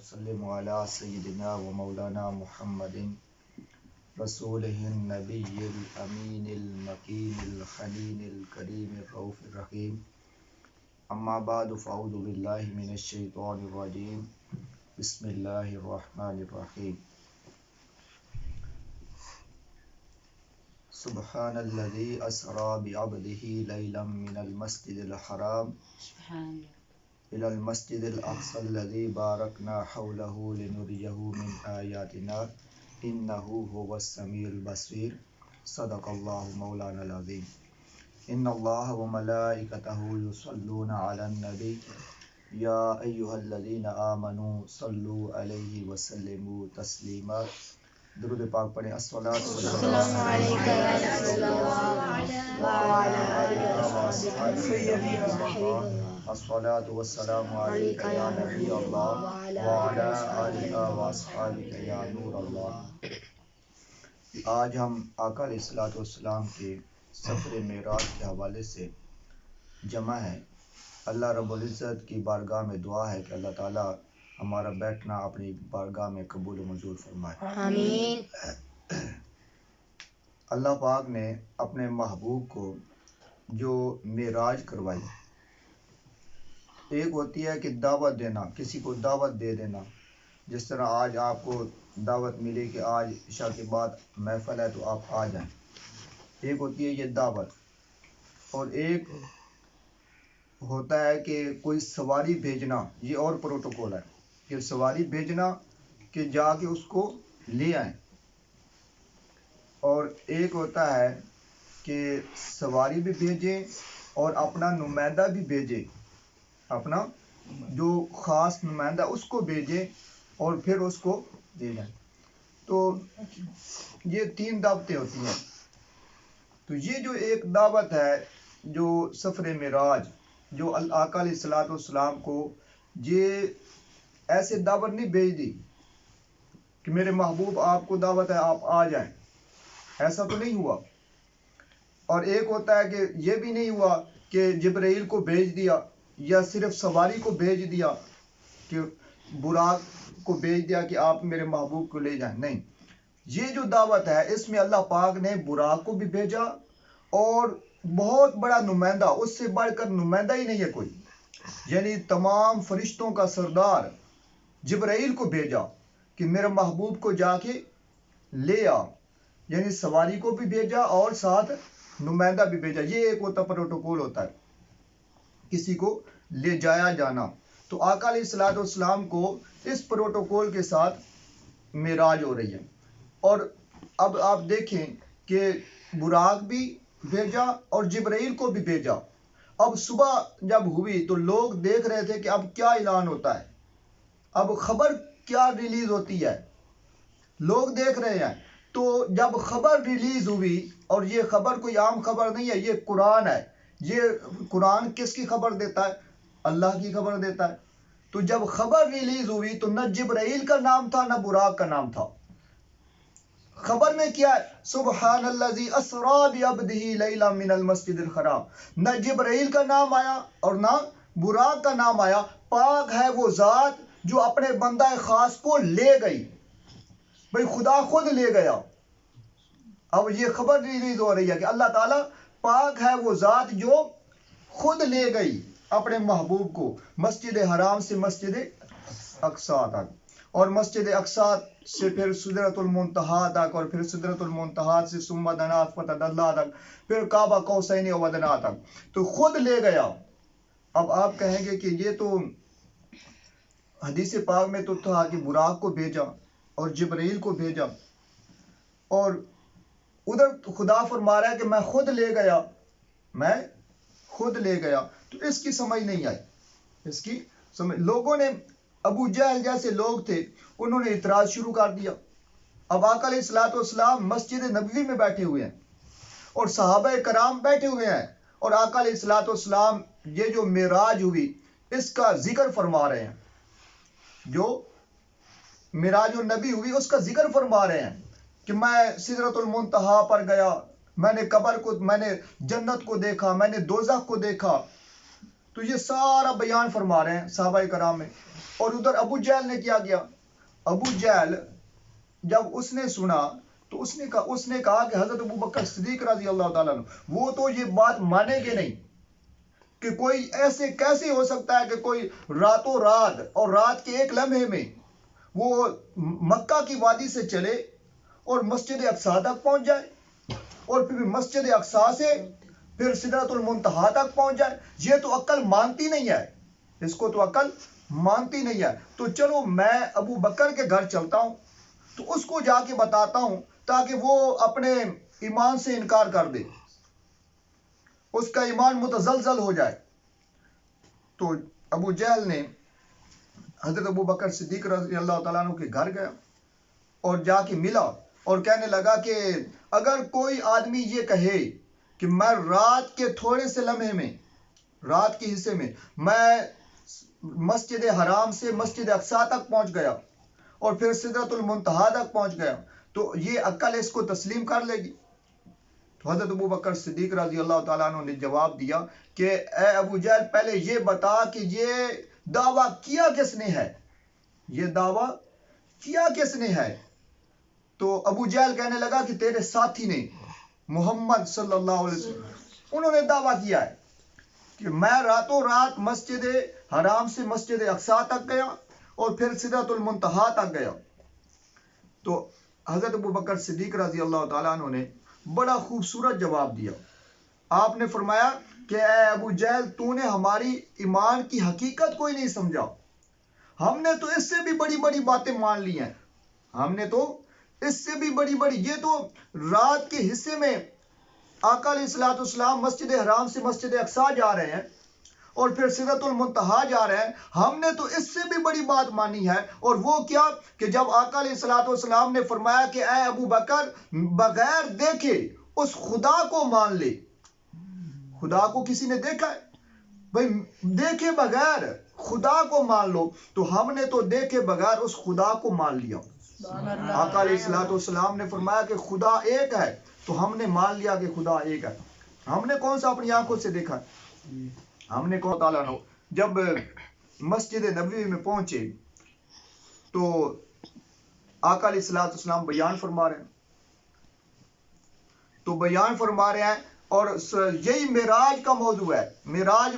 وسلم علی سیدنا و مولانا محمد رسولہ النبی الامین المکین الحنین الکریم الرؤوف الرحیم اما بعد فاعوذ باللہ من الشیطان الرجیم بسم اللہ الرحمن الرحیم سبحان الذی اسری بعبدہ لیلا من المسجد الحرام إلى المسجد الأقصى الذي باركنا حوله لنريه من آياتنا إنه هو السميع البصير صدق الله مولانا العظيم إن الله وملائكته يصلون على النبي يا أيها الذين آمنوا صلوا عليه وسلموا تسليما درود پاک پڑھیں الصلاۃ والسلام علیک یا رسول اللہ وعلی آلہ وصحبہ الصلاۃ والسلام علیک یا نبی اللہ وعلی آلہ وصحبہ یا نور اللہ۔ آج ہم آقا علیہ الصلوۃ والسلام کے سفر معراج کے حوالے سے جمع ہیں۔ اللہ رب العزت کی بارگاہ میں دعا ہے کہ اللہ تعالیٰ ہمارا بیٹھنا اپنی بارگاہ میں قبول و منظور فرمائے، آمین۔ اللہ پاک نے اپنے محبوب کو جو معراج کروائی، ایک ہوتی ہے کہ دعوت دینا، کسی کو دعوت دے دینا، جس طرح آج آپ کو دعوت ملی کہ آج عشاء کے بعد محفل ہے تو آپ آ جائیں، ایک ہوتی ہے یہ دعوت، اور ایک ہوتا ہے کہ کوئی سواری بھیجنا، یہ اور پروٹوکول ہے کہ سواری بھیجنا کہ جا کے اس کو لے آئیں، اور ایک ہوتا ہے کہ سواری بھی بھیجیں اور اپنا نمائندہ بھی بھیجیں، اپنا جو خاص نمائندہ اس کو بھیجیں اور پھر اس کو دے جائیں۔ تو یہ 3 دعوتیں ہوتی ہیں۔ تو یہ جو ایک دعوت ہے جو سفر معراج، جو آقا علیہ الصلوۃ والسلام کو یہ ایسے دعوت نہیں بھیج دی کہ میرے محبوب آپ کو دعوت ہے آپ آ جائیں، ایسا تو نہیں ہوا۔ اور ایک ہوتا ہے کہ یہ بھی نہیں ہوا کہ جبرائیل کو بھیج دیا یا صرف سواری کو بھیج دیا کہ براق کو بھیج دیا کہ آپ میرے محبوب کو لے جائیں، نہیں۔ یہ جو دعوت ہے اس میں اللہ پاک نے براق کو بھی بھیجا اور بہت بڑا نمائندہ، اس سے بڑھ کر نمائندہ ہی نہیں ہے کوئی، یعنی تمام فرشتوں کا سردار جبرائیل کو بھیجا کہ میرے محبوب کو جا کے لے آ، یعنی سواری کو بھی بھیجا اور ساتھ نمائندہ بھی بھیجا۔ یہ ایک ہوتا پروٹوکول ہوتا ہے کسی کو لے جایا جانا۔ تو آقا علیہ الصلوۃ والسلام کو اس پروٹوکول کے ساتھ معراج ہو رہی ہے۔ اور اب آپ دیکھیں کہ براق بھی بھیجا اور جبرائیل کو بھی بھیجا۔ اب صبح جب ہوئی تو لوگ دیکھ رہے تھے کہ اب کیا اعلان ہوتا ہے، اب خبر کیا ریلیز ہوتی ہے، لوگ دیکھ رہے ہیں۔ تو جب خبر ریلیز ہوئی، اور یہ خبر کوئی عام خبر نہیں ہے، یہ قرآن ہے، یہ قرآن کس کی خبر دیتا ہے؟ اللہ کی خبر دیتا ہے۔ تو جب خبر ریلیز ہوئی تو نہ جبرائیل کا نام تھا نہ براق کا نام تھا۔ خبر میں کیا ہے؟ سبحان الذی اسری بعبدہ لیلا من المسجد الحرام، نہ جبرائیل کا نام آیا اور نہ براق کا نام آیا۔ پاک ہے وہ ذات جو اپنے بندہ خاص کو لے گئی، بھئی خدا خود لے گیا۔ اب یہ خبر ریلیز ہو رہی ہے کہ اللہ تعالیٰ پاک ہے وہ ذات جو خود لے گئی اپنے محبوب کو مسجد حرام سے مسجد اقصیٰ تک، اور مسجد اقصیٰ سے پھر سدرۃ المنتہا تک، اور پھر سدرۃ المنتہا سے ثم دنا فتدلی تک، پھر کعبہ قوسین و ادنیٰ تک، تو خود لے گیا۔ اب آپ کہیں گے کہ یہ تو حدیث پاک میں تو تھا کہ براق کو بھیجا اور جبرائیل کو بھیجا، اور ادھر خدا فرما رہا ہے کہ میں خود لے گیا، میں خود لے گیا۔ تو اس کی سمجھ نہیں آئی، اس کی سمجھ، لوگوں نے، ابو جہل جیسے لوگ تھے انہوں نے اعتراض شروع کر دیا۔ اب آقا علیہ الصلوۃ والسلام مسجد نبوی میں بیٹھے ہوئے ہیں اور صحابہ کرام بیٹھے ہوئے ہیں، اور آقا علیہ الصلوۃ والسلام یہ جو معراج ہوئی اس کا ذکر فرما رہے ہیں، جو معراج النبی ہوئی اس کا ذکر فرما رہے ہیں کہ میں سدرۃ المنتہا پر گیا، میں نے قبر کو، میں نے جنت کو دیکھا، میں نے دوزخ کو دیکھا، تو یہ سارا بیان فرما رہے ہیں صحابہ کرام میں. اور ادھر ابو جہل نے کیا کیا؟ ابو جہل جب اس نے سنا تو اس نے کہا کہ حضرت ابوبکر صدیق رضی اللہ تعالیٰ عنہ وہ تو یہ بات مانیں گے نہیں کہ کوئی ایسے کیسے ہو سکتا ہے کہ کوئی راتوں رات اور رات کے ایک لمحے میں وہ مکہ کی وادی سے چلے اور مسجد اقصی تک پہنچ جائے اور پھر مسجد اقصی سے پھر سدرۃ المنتہا تک پہنچ جائے. یہ تو عقل مانتی نہیں ہے، اس کو تو عقل مانتی نہیں ہے. تو چلو میں ابو بکر کے گھر چلتا ہوں تو اس کو جا کے بتاتا ہوں تاکہ وہ اپنے ایمان سے انکار کر دے، اس کا ایمان متزلزل ہو جائے. تو ابو جہل نے حضرت ابو بکر صدیق رضی اللہ تعالیٰ عنہ کے گھر گیا اور جا کے ملا اور کہنے لگا کہ اگر کوئی آدمی یہ کہے کہ میں رات کے تھوڑے سے لمحے میں، رات کے حصے میں مسجد حرام سے مسجد اقصی تک پہنچ گیا اور پھر سدرۃ المنتہا تک پہنچ گیا تو یہ عقل اس کو تسلیم کر لے گی؟ تو حضرت ابو بکر صدیق رضی اللہ تعالیٰ عنہ نے جواب دیا کہ اے ابو جہل پہلے یہ بتا کہ یہ دعویٰ کیا کس نے ہے، یہ دعویٰ کیا کس نے ہے؟ تو ابو جہل کہنے لگا کہ تیرے ساتھی نے، محمد صلی اللہ علیہ وسلم، انہوں نے دعویٰ کیا ہے کہ میں راتوں رات مسجد حرام سے مسجد اقصی تک گیا اور پھر سدرۃ المنتہا تک گیا. تو حضرت ابو بکر صدیق رضی اللہ تعالیٰ عنہ نے بڑا خوبصورت جواب دیا. آپ نے فرمایا کہ اے ابو جہل تو نے ہماری ایمان کی حقیقت کوئی نہیں سمجھا. ہم نے تو اس سے بھی بڑی بڑی باتیں مان لی ہیں، ہم نے تو اس سے بھی بڑی بڑی، یہ تو رات کے حصے میں آقا علیہ الصلوۃ والسلام مسجد حرام سے مسجد اقصی جا رہے ہیں اور پھر سدرۃ المنتہا جا رہے ہیں، ہم نے تو اس سے بھی بڑی بات مانی ہے. اور وہ کیا کہ جب آقا علیہ الصلوۃ والسلام نے فرمایا کہ اے ابو بکر بغیر دیکھے اس خدا کو مان لے. خدا کو کسی نے دیکھا ہے؟ بھائی دیکھے بغیر خدا کو مان لو. تو ہم نے تو دیکھے بغیر اس خدا کو مان لیا. آقا علیہ الصلوۃ والسلام نے فرمایا کہ خدا ایک ہے تو ہم نے مان لیا کہ خدا ایک ہے. ہم نے کون سا اپنی آنکھوں سے دیکھا؟ ہم نے کون تعالیٰ نو جب مسجد نبوی میں پہنچے تو آقا علیہ الصلوۃ والسلام بیان فرما رہے ہیں، تو بیان فرما رہے ہیں اور یہی معراج کا موضوع ہے، معراج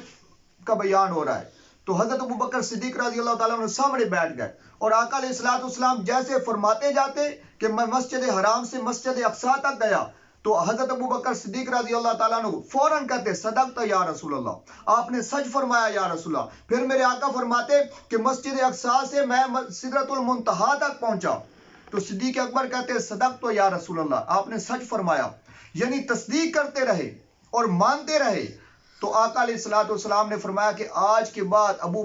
کا بیان ہو رہا ہے. تو حضرت ابو بکر صدیق رضی اللہ تعالیٰ عنہ سامنے بیٹھ گئے اور آقا علیہ الصلوۃ والسلام جیسے فرماتے جاتے کہ میں مسجد حرام سے مسجد اقصی تک گیا تو حضرت ابو بکر صدیق رضی اللہ تعالیٰ عنہ فوراً کہتے صدقت یا رسول اللہ، آپ نے سچ فرمایا یا رسول اللہ. پھر میرے آقا فرماتے کہ مسجد اقصی سے میں سدرۃ المنتہا تک پہنچا تو صدیق اکبر کہتے صدقت یا رسول اللہ، آپ نے سچ فرمایا. یعنی تصدیق کرتے رہے اور مانتے رہے. تو آقا علیہ الصلوۃ والسلام نے فرمایا کہ آج کے بعد ابو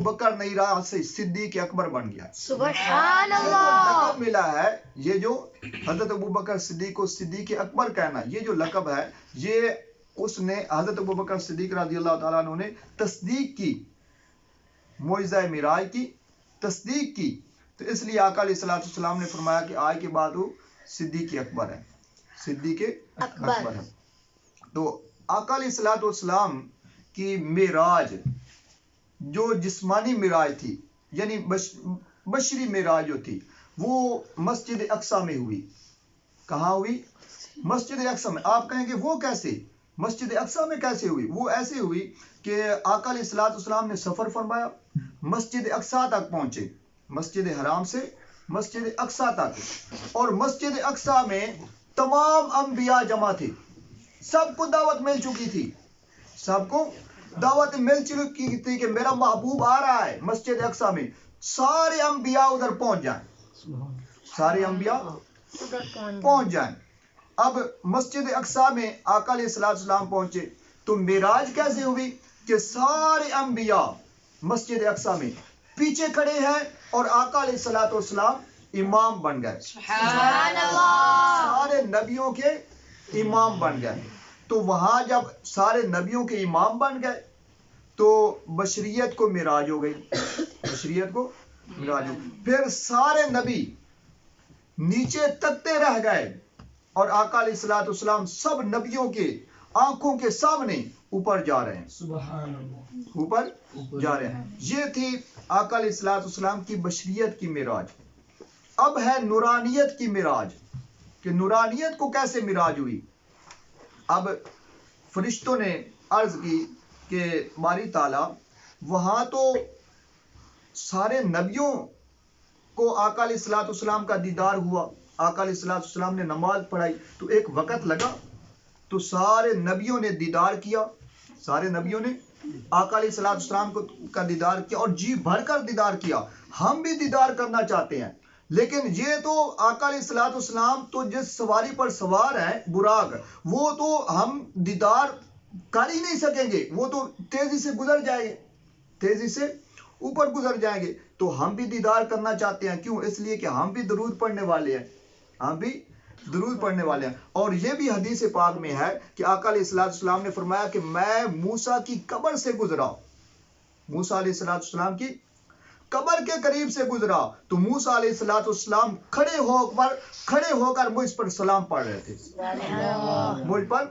بکر نہیں رہا، سے صدیق اکبر بن گیا. سبحان اللہ. لقب ملا ہے یہ جو حضرت ابو بکر صدیق کو صدیق اکبر کہنا، یہ جو لقب ہے یہ اس نے حضرت ابو بکر صدیق رضی اللہ تعالیٰ عنہ نے تصدیق کی، معجزہ معراج کی تصدیق کی. تو اس لیے آقا علیہ الصلوۃ والسلام نے فرمایا کہ آج کے بعد وہ صدیق اکبر ہے، صدیق اکبر ہے. تو آقا علیہ الصلوۃ والسلام کی معراج جو جسمانی معراج تھی، یعنی بشری معراج جو تھی، وہ مسجد اقصی میں ہوئی. کہاں ہوئی؟ مسجد اقصی میں. آپ کہیں گے وہ کیسے؟ مسجد اقصی میں کیسے ہوئی؟ وہ ایسے ہوئی کہ آقا علیہ الصلوۃ والسلام نے سفر فرمایا، مسجد اقصی تک پہنچے، مسجد حرام سے مسجد اقصی تک، اور مسجد اقصی میں تمام انبیاء جمع تھے، سب کو دعوت مل چکی تھی، سب کو دعوت مل چکی تھی کہ میرا محبوب آ رہا ہے مسجد اقصی میں، سارے انبیاء ادھر پہنچ جائیں، سارے انبیاء پہنچ جائیں. اب مسجد اقصی میں آقا علیہ الصلوۃ والسلام پہنچے تو معراج کیسے ہوئی کہ سارے انبیاء مسجد اقصی میں پیچھے کھڑے ہیں اور آقا علیہ الصلوۃ والسلام امام بن گئے، سبحان اللہ. سارے نبیوں کے امام بن گئے. تو وہاں جب سارے نبیوں کے امام بن گئے تو بشریت کو معراج ہو گئی، بشریت کو معراج ہو گئی. پھر سارے نبی نیچے تکتے رہ گئے اور آقا علیہ الصلوۃ والسلام سب نبیوں کے آنکھوں کے سامنے اوپر جا رہے ہیں، سبحان اللہ، اوپر جا رہے ہیں۔ یہ تھی آقا علیہ الصلوۃ والسلام کی بشریت کی معراج۔ اب ہے نورانیت کی معراج، کہ نورانیت کو کیسے معراج ہوئی۔ اب فرشتوں نے عرض کی کہ باری تعالیٰ وہاں تو سارے نبیوں کو آقا علیہ الصلوۃ والسلام کا دیدار ہوا، آقا علیہ الصلوۃ والسلام نے نماز پڑھائی، تو ایک وقت لگا تو سارے نبیوں نے دیدار کیا، سارے نبیوں نے آقا علیہ الصلوۃ والسلام کا دیدار کیا اور جی بھر کر دیدار کیا۔ ہم بھی دیدار کرنا چاہتے ہیں، لیکن یہ تو آقا علیہ الصلوۃ والسلام تو جس سواری پر سوار ہیں براق، وہ تو ہم دیدار کر ہی نہیں سکیں گے، وہ تو تیزی سے گزر جائیں گے، تیزی سے اوپر گزر جائیں گے۔ تو ہم بھی دیدار کرنا چاہتے ہیں، کیوں؟ اس لیے کہ ہم بھی درود پڑھنے والے ہیں، ہم بھی درود پڑھنے والے ہیں۔ اور یہ بھی حدیث پاک میں ہے کہ آقا علیہ الصلوۃ والسلام نے فرمایا کہ میں موسیٰ کی قبر سے گزرا، موسیٰ علیہ الصلوۃ والسلام کی قبر کے قریب سے گزرا، تو موسیٰ علیہ الصلوۃ والسلام کھڑے ہو کر مجھ پر سلام پڑھ رہے تھے، مجھ پر